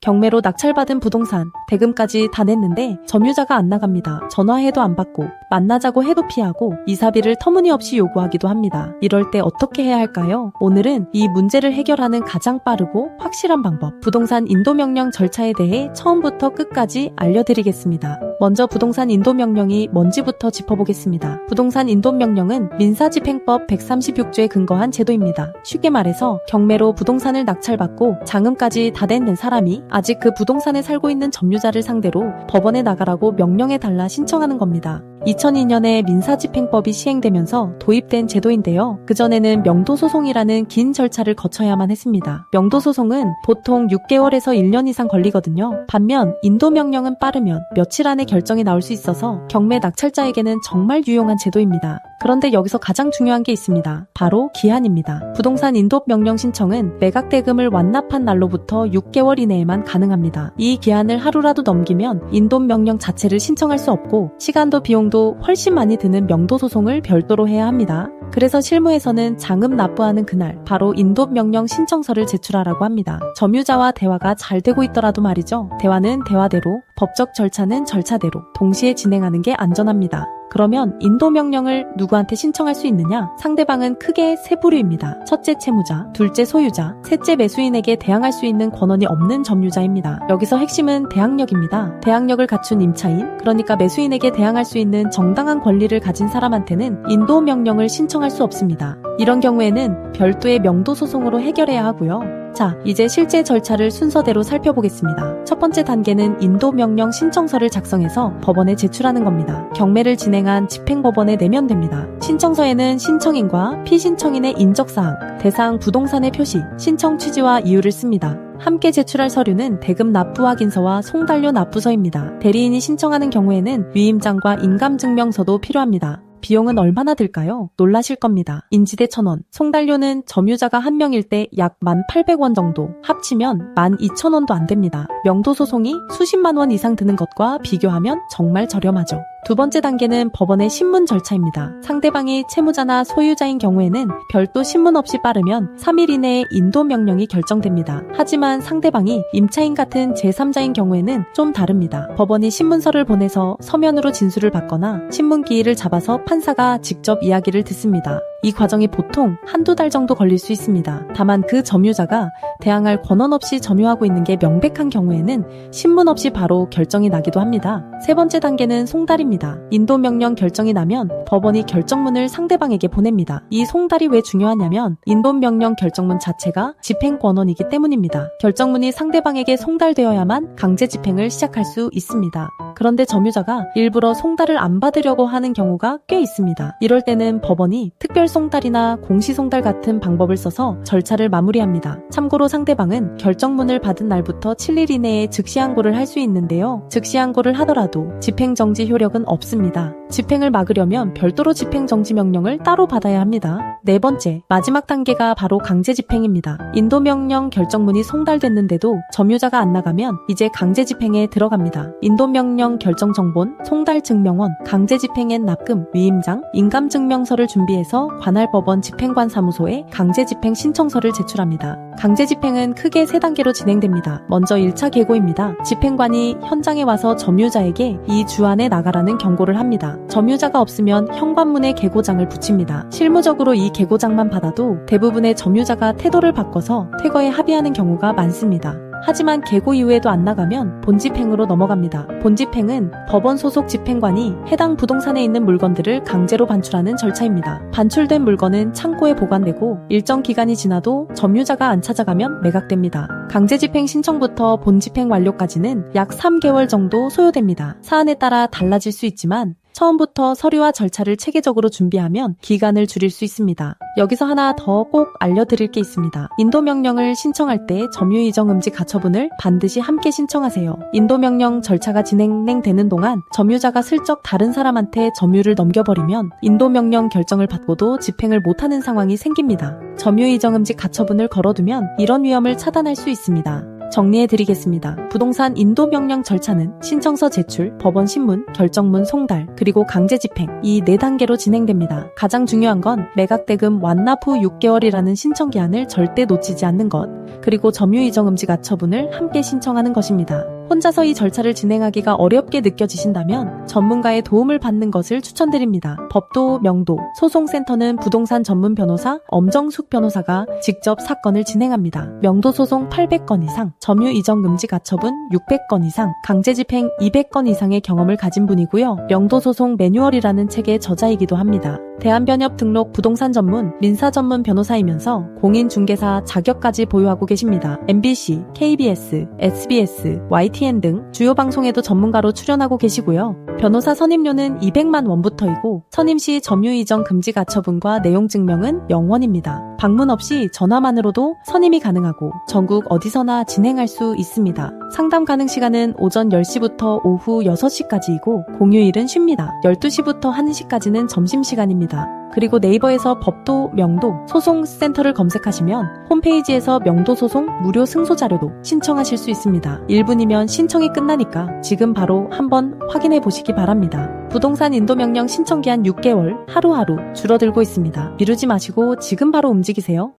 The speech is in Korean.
경매로 낙찰받은 부동산, 대금까지 다 냈는데 점유자가 안 나갑니다. 전화해도 안 받고, 만나자고 해도 피하고, 이사비를 터무니없이 요구하기도 합니다. 이럴 때 어떻게 해야 할까요? 오늘은 이 문제를 해결하는 가장 빠르고 확실한 방법, 부동산 인도명령 절차에 대해 처음부터 끝까지 알려드리겠습니다. 먼저 부동산 인도명령이 뭔지부터 짚어보겠습니다. 부동산 인도명령은 민사집행법 136조에 근거한 제도입니다. 쉽게 말해서 경매로 부동산을 낙찰받고 잔금까지 다 낸 사람이 아직 그 부동산에 살고 있는 점유자를 상대로 법원에 나가라고 명령해달라 신청하는 겁니다. 2002년에 민사집행법이 시행되면서 도입된 제도인데요. 그전에는 명도소송이라는 긴 절차를 거쳐야만 했습니다. 명도소송은 보통 6개월에서 1년 이상 걸리거든요. 반면 인도명령은 빠르면 며칠 안에 결정이 나올 수 있어서 경매 낙찰자에게는 정말 유용한 제도입니다. 그런데 여기서 가장 중요한 게 있습니다. 바로 기한입니다. 부동산 인도명령 신청은 매각대금을 완납한 날로부터 6개월 이내에만 가능합니다. 이 기한을 하루라도 넘기면 인도명령 자체를 신청할 수 없고 시간도 비용도 훨씬 많이 드는 명도소송을 별도로 해야 합니다. 그래서 실무에서는 잔금 납부하는 그날 바로 인도명령 신청서를 제출하라고 합니다. 점유자와 대화가 잘 되고 있더라도 말이죠. 대화는 대화대로, 법적 절차는 절차대로 동시에 진행하는 게 안전합니다. 그러면 인도명령을 누구한테 신청할 수 있느냐? 상대방은 크게 세 부류입니다. 첫째 채무자, 둘째 소유자, 셋째 매수인에게 대항할 수 있는 권한이 없는 점유자입니다. 여기서 핵심은 대항력입니다. 대항력을 갖춘 임차인, 그러니까 매수인에게 대항할 수 있는 정당한 권리를 가진 사람한테는 인도명령을 신청할 수 없습니다. 이런 경우에는 별도의 명도소송으로 해결해야 하고요. 자, 이제 실제 절차를 순서대로 살펴보겠습니다. 첫 번째 단계는 인도명령 신청서를 작성해서 법원에 제출하는 겁니다. 경매를 진행한 집행법원에 내면 됩니다. 신청서에는 신청인과 피신청인의 인적사항, 대상 부동산의 표시, 신청 취지와 이유를 씁니다. 함께 제출할 서류는 대금 납부 확인서와 송달료 납부서입니다. 대리인이 신청하는 경우에는 위임장과 인감증명서도 필요합니다. 비용은 얼마나 들까요? 놀라실 겁니다. 인지대 1,000원, 송달료는 점유자가 한 명일 때 약 1,800원 정도, 합치면 12,000원도 안 됩니다. 명도소송이 수십만 원 이상 드는 것과 비교하면 정말 저렴하죠. 두 번째 단계는 법원의 신문 절차입니다. 상대방이 채무자나 소유자인 경우에는 별도 신문 없이 빠르면 3일 이내에 인도명령이 결정됩니다. 하지만 상대방이 임차인 같은 제3자인 경우에는 좀 다릅니다. 법원이 신문서를 보내서 서면으로 진술을 받거나 신문기일을 잡아서 판사가 직접 이야기를 듣습니다. 이 과정이 보통 한두 달 정도 걸릴 수 있습니다. 다만 그 점유자가 대항할 권한 없이 점유하고 있는 게 명백한 경우에는 신문 없이 바로 결정이 나기도 합니다. 세 번째 단계는 송달입니다. 인도명령 결정이 나면 법원이 결정문을 상대방에게 보냅니다. 이 송달이 왜 중요하냐면 인도명령 결정문 자체가 집행권원이기 때문입니다. 결정문이 상대방에게 송달되어야만 강제 집행을 시작할 수 있습니다. 그런데 점유자가 일부러 송달을 안 받으려고 하는 경우가 꽤 있습니다. 이럴 때는 법원이 특별 송달이나 공시 송달 같은 방법을 써서 절차를 마무리합니다. 참고로 상대방은 결정문을 받은 날부터 7일 이내에 즉시항고를 할 수 있는데요. 즉시항고를 하더라도 집행정지 효력은 없습니다. 집행을 막으려면 별도로 집행정지 명령을 따로 받아야 합니다. 네 번째, 마지막 단계가 바로 강제집행입니다. 인도명령 결정문이 송달됐는데도 점유자가 안 나가면 이제 강제집행에 들어갑니다. 인도명령 결정정본, 송달증명원, 강제집행엔 납금, 위임장, 인감증명서를 준비해서 관할법원 집행관 사무소에 강제집행 신청서를 제출합니다. 강제집행은 크게 3단계로 진행됩니다. 먼저 1차 계고입니다. 집행관이 현장에 와서 점유자에게 이 주 안에 나가라는 경고를 합니다. 점유자가 없으면 현관문에 계고장을 붙입니다. 실무적으로 이 계고장만 받아도 대부분의 점유자가 태도를 바꿔서 퇴거에 합의하는 경우가 많습니다. 하지만 계고 이후에도 안 나가면 본집행으로 넘어갑니다. 본집행은 법원 소속 집행관이 해당 부동산에 있는 물건들을 강제로 반출하는 절차입니다. 반출된 물건은 창고에 보관되고 일정 기간이 지나도 점유자가 안 찾아가면 매각됩니다. 강제집행 신청부터 본집행 완료까지는 약 3개월 정도 소요됩니다. 사안에 따라 달라질 수 있지만 처음부터 서류와 절차를 체계적으로 준비하면 기간을 줄일 수 있습니다. 여기서 하나 더 꼭 알려드릴 게 있습니다. 인도명령을 신청할 때 점유이정음지 가처분을 반드시 함께 신청하세요. 인도명령 절차가 진행되는 동안 점유자가 슬쩍 다른 사람한테 점유를 넘겨버리면 인도명령 결정을 받고도 집행을 못하는 상황이 생깁니다. 점유이정음지 가처분을 걸어두면 이런 위험을 차단할 수 있습니다. 정리해드리겠습니다. 부동산 인도명령 절차는 신청서 제출, 법원 신문, 결정문 송달, 그리고 강제 집행 이 4단계로 진행됩니다. 가장 중요한 건 매각대금 완납 후 6개월이라는 신청기한을 절대 놓치지 않는 것, 그리고 점유이정 음지 가처분을 함께 신청하는 것입니다. 혼자서 이 절차를 진행하기가 어렵게 느껴지신다면 전문가의 도움을 받는 것을 추천드립니다. 법도, 명도, 소송센터는 부동산 전문 변호사 엄정숙 변호사가 직접 사건을 진행합니다. 명도 소송 800건 이상, 점유 이정 금지 가처분 600건 이상, 강제 집행 200건 이상의 경험을 가진 분이고요. 명도 소송 매뉴얼이라는 책의 저자이기도 합니다. 대한변협 등록 부동산 전문, 민사 전문 변호사이면서 공인중개사 자격까지 보유하고 계십니다. MBC, KBS, SBS, YTN 등 주요 방송에도 전문가로 출연하고 계시고요. 변호사 선임료는 200만 원부터이고 선임 시 점유이정 금지 가처분과 내용 증명은 0원입니다. 방문 없이 전화만으로도 선임이 가능하고 전국 어디서나 진행할 수 있습니다. 상담 가능 시간은 오전 10시부터 오후 6시까지이고 공휴일은 쉽니다. 12시부터 1시까지는 점심시간입니다. 그리고 네이버에서 법도, 명도, 소송센터를 검색하시면 홈페이지에서 명도 소송 무료 승소 자료도 신청하실 수 있습니다. 1분이면 신청이 끝나니까 지금 바로 한번 확인해 보시기 바랍니다. 부동산 인도명령 신청기한 6개월 하루하루 줄어들고 있습니다. 미루지 마시고 지금 바로 움직이세요.